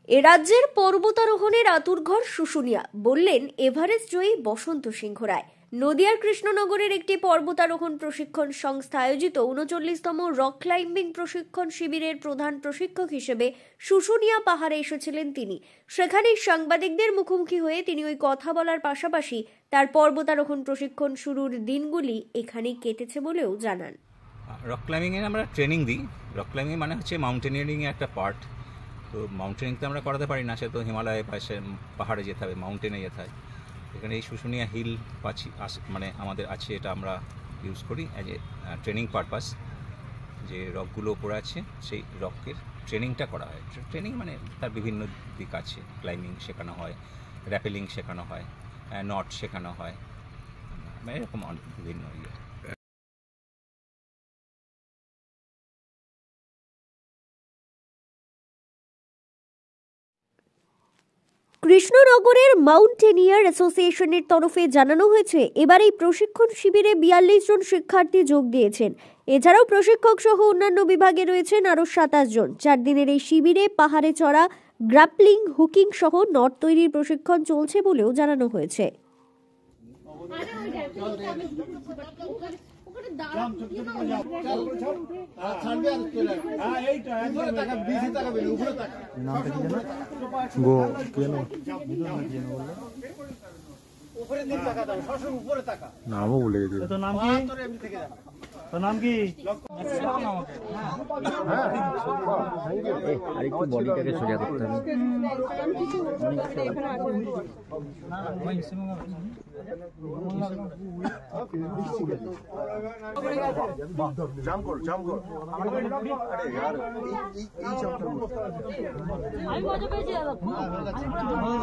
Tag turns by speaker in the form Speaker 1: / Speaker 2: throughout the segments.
Speaker 1: এ রাজ্যের পর্বতারোহণের আতুরঘর শুশুনিয়া, বললেন এভারেস্ট জয়ী বসন্ত সিংহ রায়। নদিয়ার কৃষ্ণনগরের একটি পর্বতারোহণ প্রশিক্ষণ সংস্থা আয়োজিত ৩৯তম রক ক্লাইম্বিং প্রশিক্ষণ শিবিরের প্রধান প্রশিক্ষক হিসেবে শুশুনিয়া পাহাড়ে এসেছিলেন তিনি। সেখানেই সাংবাদিকদের মুখোমুখি হয়ে তিনি ওই কথা বলার পাশাপাশি তার পর্বতারোহণ প্রশিক্ষণ শুরুর দিনগুলি এখানেই কেটেছে বলেও জানান।
Speaker 2: রক ক্লাইম্বিংয়ে আমরা ট্রেনিং দিই। রক ক্লাইম্বিং মানে হচ্ছে মাউন্টেনিয়ারিংয়ের একটা পার্ট। তো মাউন্টেনিং তো আমরা করাতে পারি না, সে তো হিমালয়ে পাশে পাহাড়ে যেতে হবে, মাউন্টেনে যেতে হয়। এখানে এই শুশুনিয়া হিল মানে আমাদের আছে, এটা আমরা ইউজ করি অ্যাজ এ ট্রেনিং পারপাস। যে রকগুলো উপরে আছে সেই রকের ট্রেনিংটা করা হয়। ট্রেনিং মানে তার বিভিন্ন দিক আছে, ক্লাইম্বিং শেখানো হয়, র্যাপেলিং শেখানো হয়, নট শেখানো হয়, মানে এরকম বিভিন্ন ইয়ে।
Speaker 1: কৃষ্ণনগরের মাউন্টেনিয়ার অ্যাসোসিয়েশনের তরফে জানানো হয়েছে, এবার এই প্রশিক্ষণ শিবিরে ৪২ জন শিক্ষার্থী যোগ দিয়েছেন। এছাড়াও প্রশিক্ষক সহ অন্যান্য বিভাগে রয়েছেন আরও ২৭ জন। ৪ দিনের এই শিবিরে পাহাড়ে চড়া, গ্রাপলিং, হুকিং সহ নট তৈরির প্রশিক্ষণ চলছে বলেও জানানো হয়েছে।
Speaker 3: নামও ভুলে গেছি। তোর নাম কি? তোর নাম কি? আর একটু বডিটাকে সোজা করতে হবে। জাম কর। আরে यार এই চাপটা আমি মজা পেয়েছি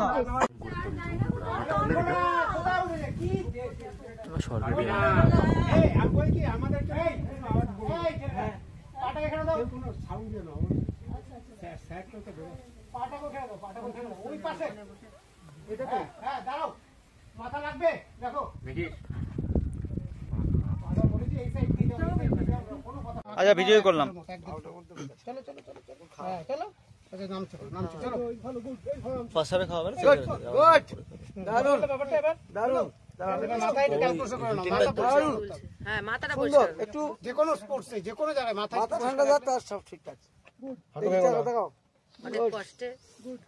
Speaker 3: দাদা। সরকারি এই আপনি কি আমাদের এই পাটা এখানে দাও, কোনো সাউন্ড দিও না। আচ্ছা স্যার তো ধরো পাটাকে এখানে দাও, ওই পাশে এটা তো। হ্যাঁ দাঁড়াও, মাথা লাগবে, দেখো দেখি মাথা বলেছি এই সাইড দিয়ে দাও, কোনো কথা। আচ্ছা ভিডিও করলাম। চলো হ্যাঁ চলো। আচ্ছা নাম চলো ভালো গুড পাশারে খাওয়া হবে। গুড দারুন দারুন। মাথায় একটু ক্যালকুলেশন করো না, মাথা দারুন। হ্যাঁ মাথাটা পরিষ্কার একটু, যে কোনো স্পোর্টসে যে কোনো জায়গায় মাথা ঠান্ডা যা, তার সব ঠিকঠাক। দেখাও অনেক কষ্টে গুড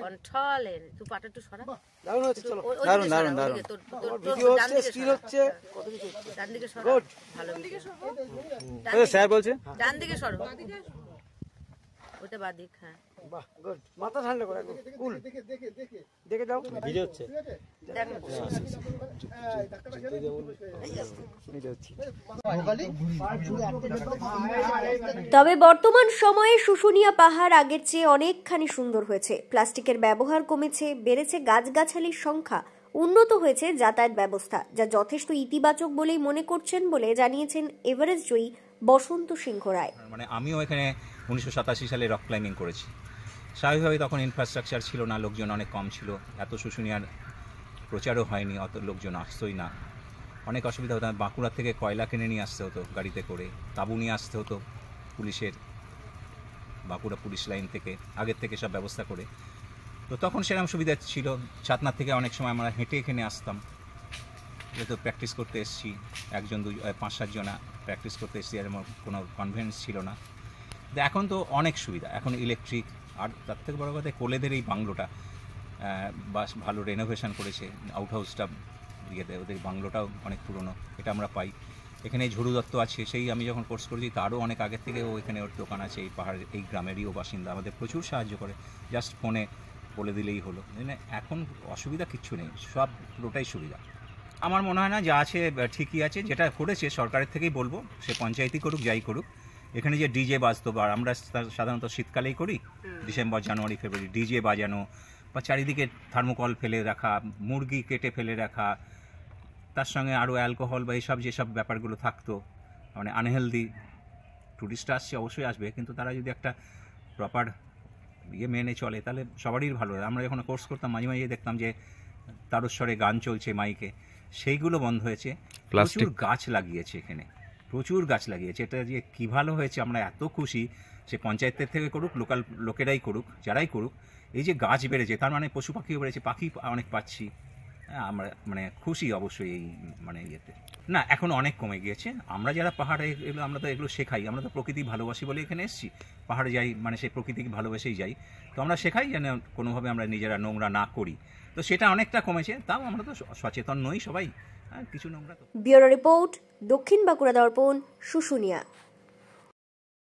Speaker 3: কন্ট্রোলের তুই পাটা একটু সরা। দারুন হচ্ছে, চলো দারুন দারুন দারুন। ভিডিও হচ্ছে, স্টিল হচ্ছে, কত কিছু ডান দিকে সরো। গুড ভালো দিকে সরো। স্যার বলছে ডান দিকে সরো, ওটা বাদিক। হ্যাঁ বাহ গুড। মাথা ঠান্ডা করে একদম কুল। দেখে দাও ভিডিও হচ্ছে,
Speaker 1: তবে বর্তমান সময়ে শুশুনিয়া পাহাড় আগের চেয়ে অনেকখানি সুন্দর হয়েছে। প্লাস্টিকের ব্যবহার কমেছে, বেড়েছে গাছগাছালির সংখ্যা, উন্নত হয়েছে যাতায়াত ব্যবস্থা, যা যথেষ্ট ইতিবাচক বলেই মনে করছেন বলে জানিয়েছেন এভারেস্ট জয়ী বসন্ত সিংহ রায়।
Speaker 2: মানে আমিও এখানে ১৯৮৭ সালে রক ক্লাইম্বিং করেছি। স্বাভাবিকভাবে তখন ইনফ্রাস্ট্রাকচার ছিল না, লোকজন অনেক কম ছিল, এত শুশুনিয়ার প্রচারও হয়নি, অত লোকজন আসতোই না, অনেক অসুবিধা হতো। বাঁকুড়া থেকে কয়লা কিনে নিয়ে আসতে হতো গাড়িতে করে, তাঁবু নিয়ে আসতে হতো পুলিশের, বাঁকুড়া পুলিশ লাইন থেকে আগের থেকে সব ব্যবস্থা করে। তো তখন সেরকম সুবিধা ছিল। ছাতনার থেকে অনেক সময় আমরা হেঁটে এখানে আসতাম, যেহেতু প্র্যাকটিস করতে এসেছি, ৫-৭ জনা প্র্যাকটিস করতে এসেছি, আর কোনো কনভেন্স ছিল না। এখন তো অনেক সুবিধা, এখন ইলেকট্রিক। আর তার থেকে বড় কথা, কোলেদের এই বাংলোটা বাস ভালো রেনোভেশন করেছে, আউট হাউসটা ইয়েতে, ওদের বাংলোটাও অনেক পুরনো, এটা আমরা পাই। এখানে ঝুড়ু দত্ত আছে, সেই আমি যখন কোর্স করেছি তারও অনেক আগের থেকে ও এখানে ওর দোকান আছে, এই পাহাড়ের এই গ্রামেরইও বাসিন্দা, আমাদের প্রচুর সাহায্য করে, জাস্ট ফোনে বলে দিলেই হলো। মানে এখন অসুবিধা কিচ্ছু নেই, সব পুরোটাই সুবিধা। আমার মনে হয় না যা আছে ঠিকই আছে, যেটা করেছে সরকারের থেকেই বলবো, সে পঞ্চায়েতই করুক যাই করুক। এখানে যে ডিজে বাজতো, বা আমরা সাধারণত শীতকালেই করি, ডিসেম্বর জানুয়ারি ফেব্রুয়ারি, ডিজে বাজানো বা চারিদিকে থার্মোকল ফেলে রাখা, মুরগি কেটে ফেলে রাখা, তার সঙ্গে আরও অ্যালকোহল বা এইসব যেসব ব্যাপারগুলো থাকতো, মানে আনহেলদি। টুরিস্টরা আসছে, অবশ্যই আসবে, কিন্তু তারা যদি একটা প্রপার মেনে চলে তাহলে সবারই ভালো। আমরা যখন কোর্স করতাম মাঝে মাঝে দেখতাম যে তারস্বরে গান চলছে মাইকে, সেইগুলো বন্ধ হয়েছে। প্রচুর গাছ লাগিয়েছে এখানে, প্রচুর গাছ লাগিয়েছে। এটা যে কী ভালো হয়েছে, আমরা এত খুশি। সে পঞ্চায়েতের থেকে করুক, লোকাল লোকেরাই করুক, যারাই করুক, এই যে গাছ বেড়েছে তার মানে পশু পাখিও বেড়েছে, পাখি অনেক পাচ্ছি। হ্যাঁ, আমরা মানে খুশি অবশ্যই এই মানে ইয়েতে। না, এখন অনেক কমে গিয়েছে। আমরা যারা পাহাড়ে এগুলো, আমরা তো এগুলো শেখাই, আমরা তো প্রকৃতি ভালোবাসি বলে এখানে এসেছি। পাহাড়ে যাই মানে সেই প্রকৃতিকে ভালোবেসেই যাই, তো আমরা শেখাই যেন কোনোভাবে আমরা নিজেরা নোংরা না করি। তো সেটা অনেকটা কমেছে, তাও আমরা তো সচেতন নই সবাই, কিছু নোংরা তো।
Speaker 1: ব্যুরো রিপোর্ট, দক্ষিণ বাঁকুড়া দর্পণ, শুশুনিয়া।